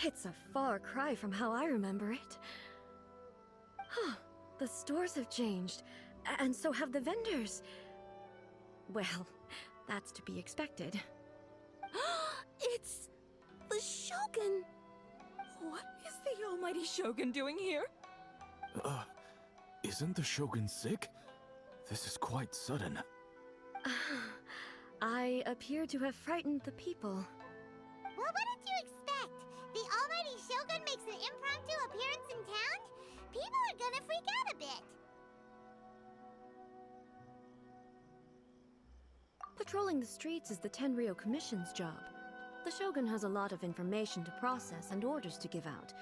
It's a far cry from how I remember it. The stores have changed, and so have the vendors. Well, that's to be expected. It's the Shogun! What is the almighty Shogun doing here? Isn't the Shogun sick? This is quite sudden. I appear to have frightened the people. Well, what did you expect? The almighty Shogun makes an impromptu appearance in town? People are gonna freak out a bit. Patrolling the streets is the Tenryou Commission's job. The Shogun has a lot of information to process and orders to give out.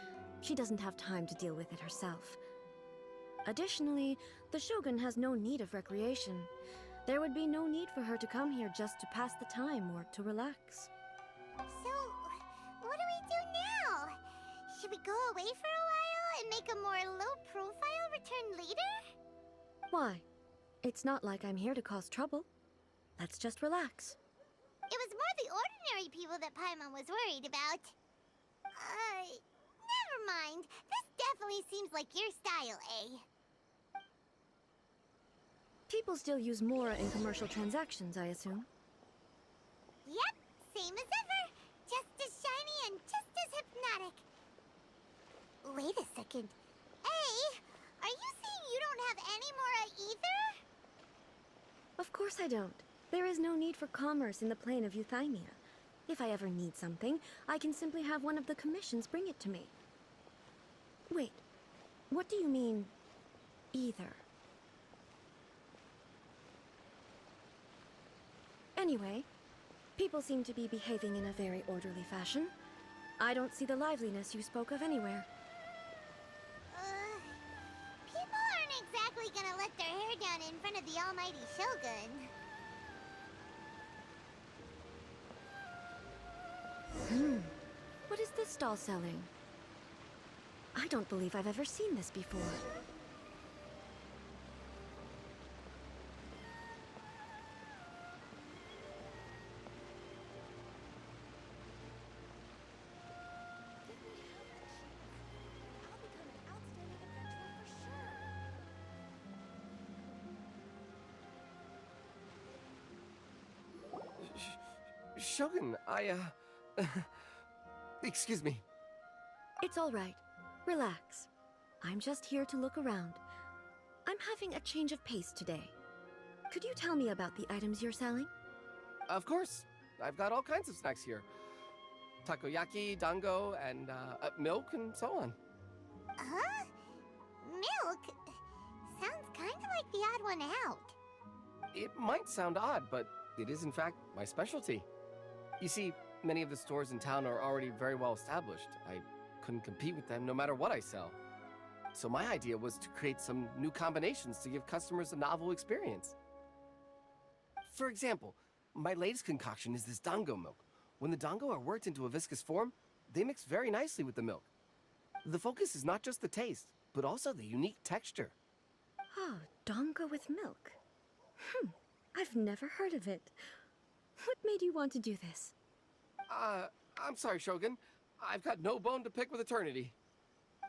She doesn't have time to deal with it herself. Additionally, the Shogun has no need of recreation. There would be no need for her to come here just to pass the time or to relax. So, what do we do now? Should we go away for a while and make a more low-profile return later? Why? It's not like I'm here to cause trouble. Let's just relax. It was more the ordinary people that Paimon was worried about. Never mind. This definitely seems like your style, eh? People still use Mora in commercial transactions, I assume. Yep, same as ever. Just as shiny and just as hypnotic. Wait a second. Hey, are you saying you don't have any Mora either? Of course I don't. There is no need for commerce in the plane of Euthymia. If I ever need something, I can simply have one of the commissions bring it to me. Wait, what do you mean, either? Anyway, people seem to be behaving in a very orderly fashion. I don't see the liveliness you spoke of anywhere. People aren't exactly gonna let their hair down in front of the almighty Shogun. What is this stall selling? I don't believe I've ever seen this before. Shogun, excuse me. It's all right. Relax. I'm just here to look around. I'm having a change of pace today. Could you tell me about the items you're selling? Of course. I've got all kinds of snacks here. Takoyaki, dango, and milk, and so on. Huh? Milk? Sounds kind of like the odd one out. It might sound odd, but it is in fact my specialty. You see, many of the stores in town are already very well established. I couldn't compete with them no matter what I sell. So my idea was to create some new combinations to give customers a novel experience. For example, my latest concoction is this dango milk. When the dango are worked into a viscous form, they mix very nicely with the milk. The focus is not just the taste, but also the unique texture. Oh, dango with milk. I've never heard of it. What made you want to do this? I'm sorry, Shogun. I've got no bone to pick with eternity.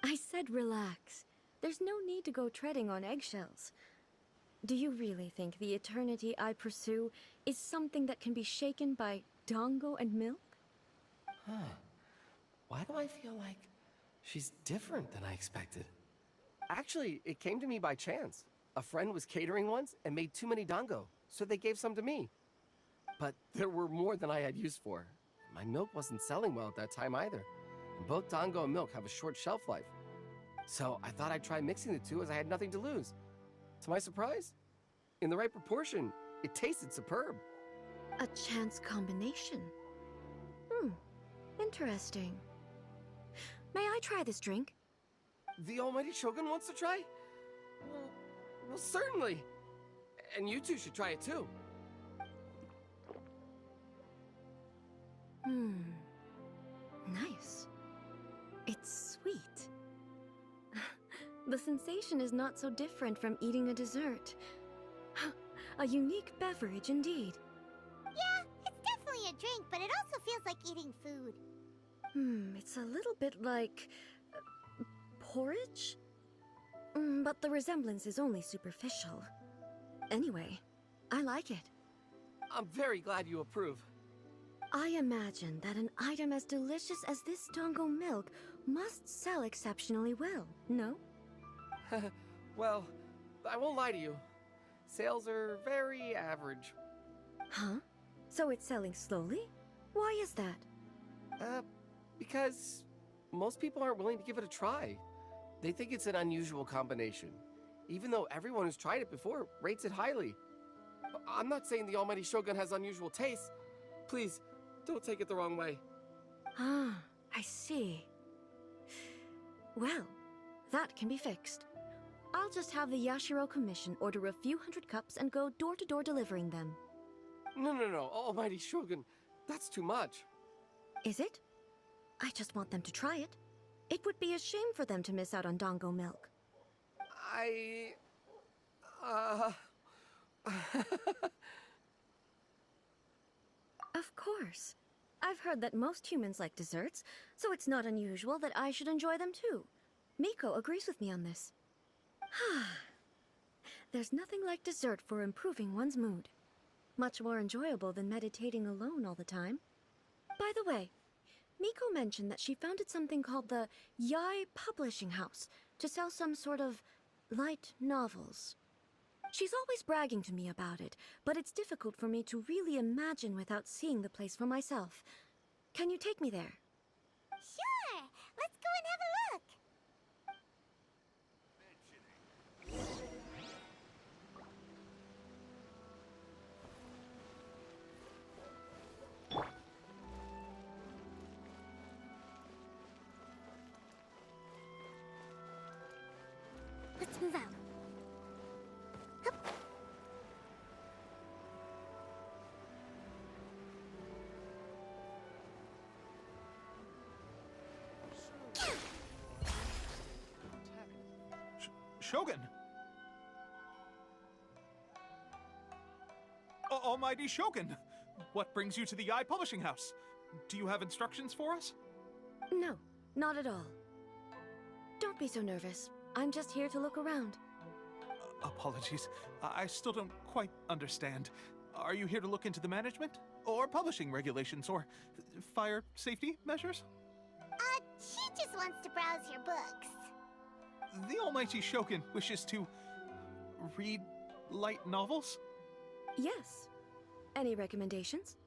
I said relax. There's no need to go treading on eggshells. Do you really think the eternity I pursue is something that can be shaken by dango and milk? Why do I feel like she's different than I expected? Actually, it came to me by chance. A friend was catering once and made too many dango, so they gave some to me. But there were more than I had use for. My milk wasn't selling well at that time either. And both dango and milk have a short shelf life. So I thought I'd try mixing the two as I had nothing to lose. To my surprise, in the right proportion, it tasted superb. A chance combination. Interesting. May I try this drink? The almighty Shogun wants to try? Well, certainly. And you two should try it too. Nice. It's sweet. The sensation is not so different from eating a dessert. A unique beverage indeed. Yeah, it's definitely a drink, but it also feels like eating food. It's a little bit like porridge? But the resemblance is only superficial. Anyway, I like it. I'm very glad you approve. I imagine that an item as delicious as this Dongo milk must sell exceptionally well, no? Well, I won't lie to you. Sales are very average. Huh? So it's selling slowly? Why is that? Because most people aren't willing to give it a try. They think it's an unusual combination, even though everyone who's tried it before rates it highly. I'm not saying the Almighty Shogun has unusual tastes. Please, don't take it the wrong way. Ah, I see. Well, that can be fixed. I'll just have the Yashiro Commission order a few hundred cups and go door-to-door delivering them. No, Almighty Shogun, that's too much. Is it? I just want them to try it. It would be a shame for them to miss out on Dongo milk. Of course. I've heard that most humans like desserts, so it's not unusual that I should enjoy them too. Miko agrees with me on this. There's nothing like dessert for improving one's mood. Much more enjoyable than meditating alone all the time. By the way, Miko mentioned that she founded something called the Yai Publishing House to sell some sort of light novels. She's always bragging to me about it, but it's difficult for me to really imagine without seeing the place for myself. Can you take me there? Sure! Let's go and have a look! Let's move out. Hup. Shogun! Almighty Shogun! What brings you to the Yai Publishing House? Do you have instructions for us? No, not at all. Don't be so nervous. I'm just here to look around. Apologies. I still don't quite understand. Are you here to look into the management? Or publishing regulations? Or fire safety measures? She just wants to browse your books. The Almighty Shogun wishes to read light novels? Yes. Any recommendations?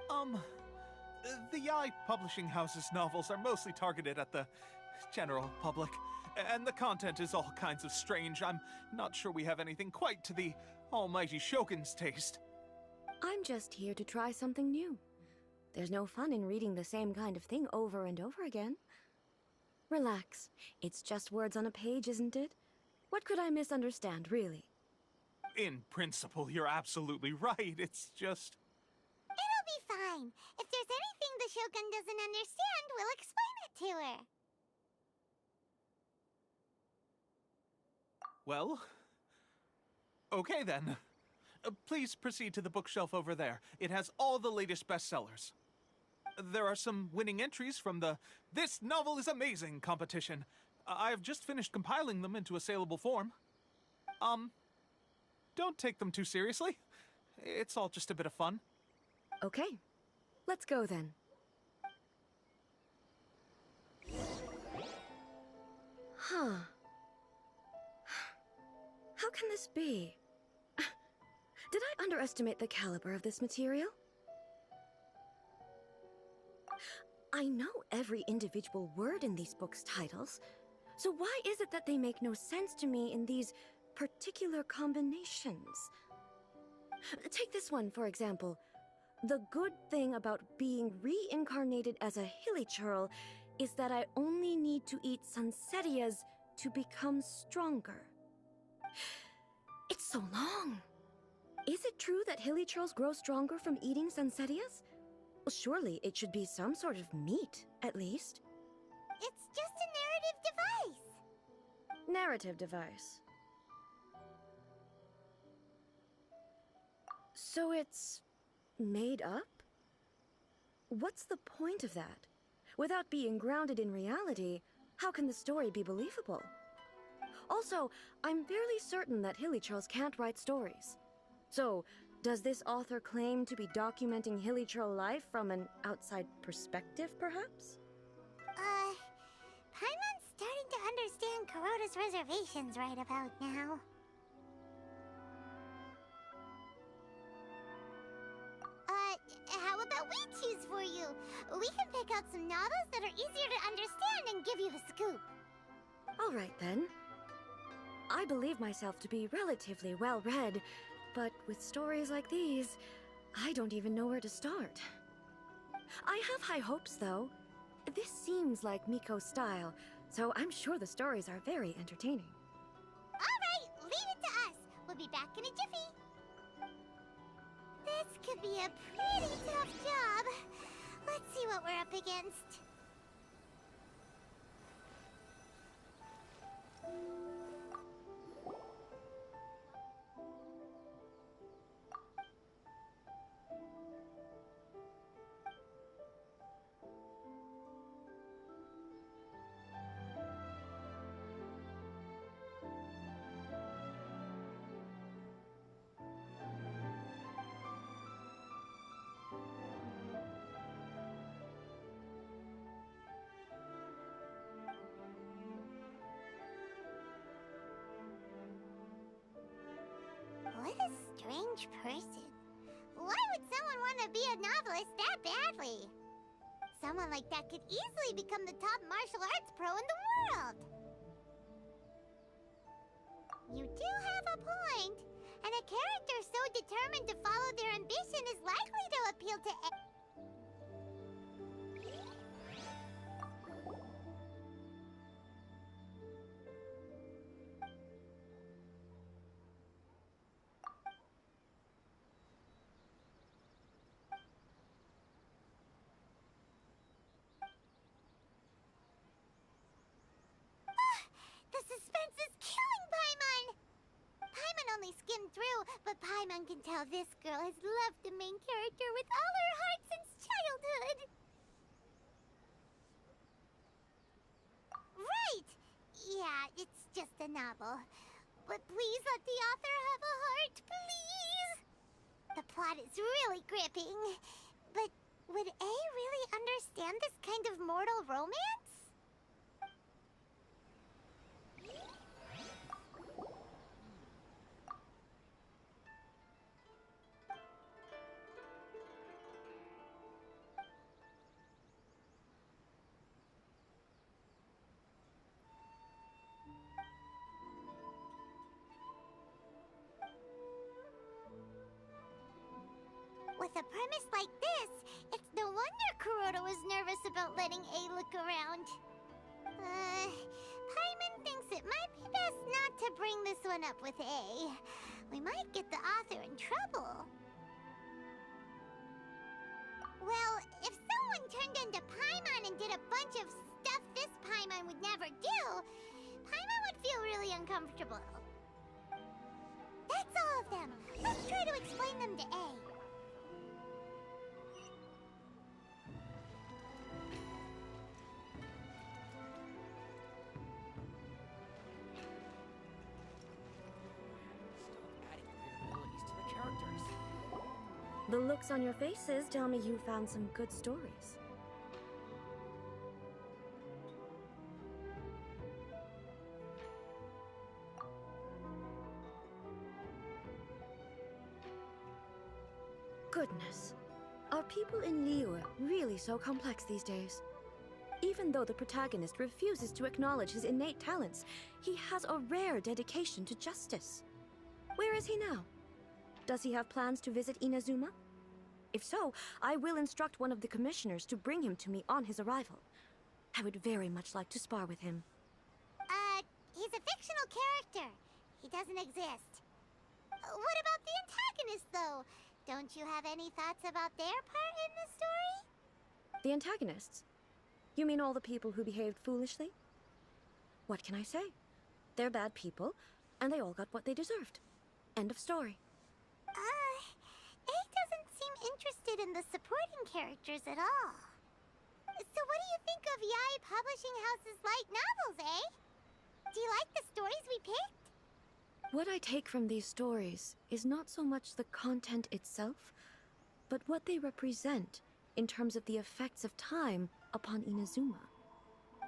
The Yai Publishing House's novels are mostly targeted at the general public, and the content is all kinds of strange. I'm not sure we have anything quite to the Almighty Shogun's taste. I'm just here to try something new. There's no fun in reading the same kind of thing over and over again. Relax. It's just words on a page, isn't it? What could I misunderstand, really? In principle, you're absolutely right. It's just... It'll be fine. If there's anything the Shogun doesn't understand, we'll explain it to her. Well... Okay then. Please proceed to the bookshelf over there. It has all the latest bestsellers. There are some winning entries from the This Novel is Amazing competition. I've just finished compiling them into a saleable form. Don't take them too seriously. It's all just a bit of fun. Okay. Let's go then. Huh. How can this be? Did I underestimate the caliber of this material? I know every individual word in these books' titles, so why is it that they make no sense to me in these particular combinations? Take this one, for example. The good thing about being reincarnated as a hilichurl is that I only need to eat Sansetias to become stronger. It's so long. Is it true that hilichurls grow stronger from eating Sansetias? Well, surely it should be some sort of meat, at least. It's just a narrative device. Narrative device. So it's made up? What's the point of that? Without being grounded in reality, how can the story be believable? Also, I'm fairly certain that Hilichurls can't write stories. So, does this author claim to be documenting Hilichurl life from an outside perspective, perhaps? Paimon's starting to understand Kuroda's reservations right about now. How about we choose for you? We can pick out some novels that are easier to understand and give you the scoop. All right, then. I believe myself to be relatively well-read, but with stories like these, I don't even know where to start. I have high hopes, though. This seems like Miko's style, so I'm sure the stories are very entertaining. All right, leave it to us. We'll be back in a jiffy. This could be a pretty tough job. Let's see what we're up against. What a strange person. Why would someone want to be a novelist that badly? Someone like that could easily become the top martial arts pro in the world. You do have a point. And a character so determined to follow their ambition is likely to appeal to The suspense is killing Paimon! Paimon only skimmed through, but Paimon can tell this girl has loved the main character with all her heart since childhood. Right! Yeah, it's just a novel. But please let the author have a heart, please! The plot is really gripping. But would A really understand this kind of mortal romance? With a premise like this, it's no wonder Kuroda was nervous about letting A look around. Paimon thinks it might be best not to bring this one up with A. We might get the author in trouble. Well, if someone turned into Paimon and did a bunch of stuff this Paimon would never do, Paimon would feel really uncomfortable. That's all of them. Let's try to explain them to A. The looks on your faces tell me you found some good stories. Goodness. Are people in Liyue really so complex these days? Even though the protagonist refuses to acknowledge his innate talents, he has a rare dedication to justice. Where is he now? Does he have plans to visit Inazuma? If so, I will instruct one of the commissioners to bring him to me on his arrival. I would very much like to spar with him. He's a fictional character. He doesn't exist. What about the antagonist, though? Don't you have any thoughts about their part in the story? The antagonists? You mean all the people who behaved foolishly? What can I say? They're bad people, and they all got what they deserved. End of story. A doesn't seem interested in the supporting characters at all. So what do you think of Yae Publishing House's light novels, eh? Do you like the stories we picked? What I take from these stories is not so much the content itself, but what they represent in terms of the effects of time upon Inazuma.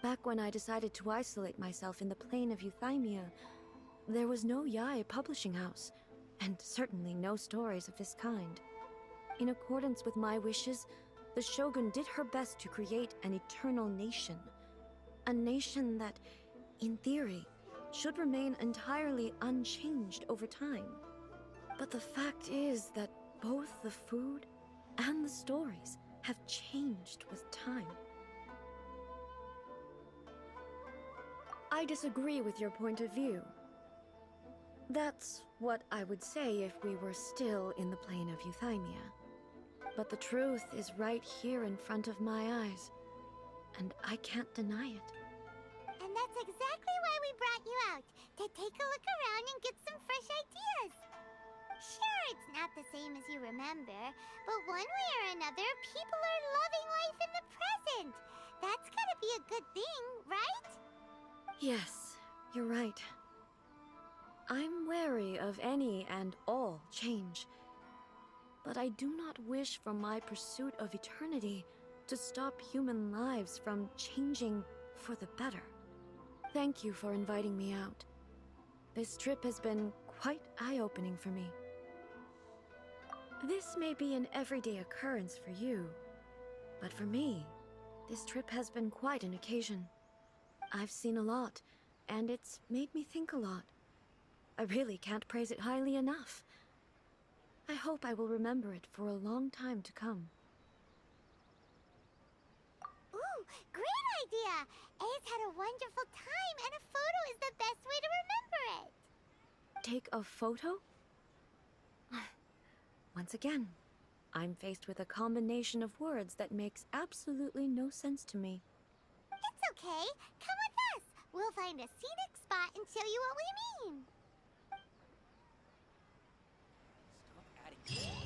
Back when I decided to isolate myself in the plain of Euthymia, there was no Yae Publishing House, and certainly no stories of this kind. In accordance with my wishes, the Shogun did her best to create an eternal nation. A nation that, in theory, should remain entirely unchanged over time. But the fact is that both the food and the stories have changed with time. I disagree with your point of view. That's what I would say if we were still in the plane of Euthymia. But the truth is right here in front of my eyes, and I can't deny it. And that's exactly why we brought you out, to take a look around and get some fresh ideas. Sure, it's not the same as you remember, but one way or another, people are loving life in the present. That's gotta be a good thing, right? Yes, you're right. I'm wary of any and all change. But I do not wish for my pursuit of eternity to stop human lives from changing for the better. Thank you for inviting me out. This trip has been quite eye-opening for me. This may be an everyday occurrence for you, but for me, this trip has been quite an occasion. I've seen a lot, and it's made me think a lot. I really can't praise it highly enough. I hope I will remember it for a long time to come. Ooh, great idea! A's had a wonderful time, and a photo is the best way to remember it. Take a photo? Once again, I'm faced with a combination of words that makes absolutely no sense to me. It's okay. Come with us. We'll find a scenic spot and show you what we mean. Stop adding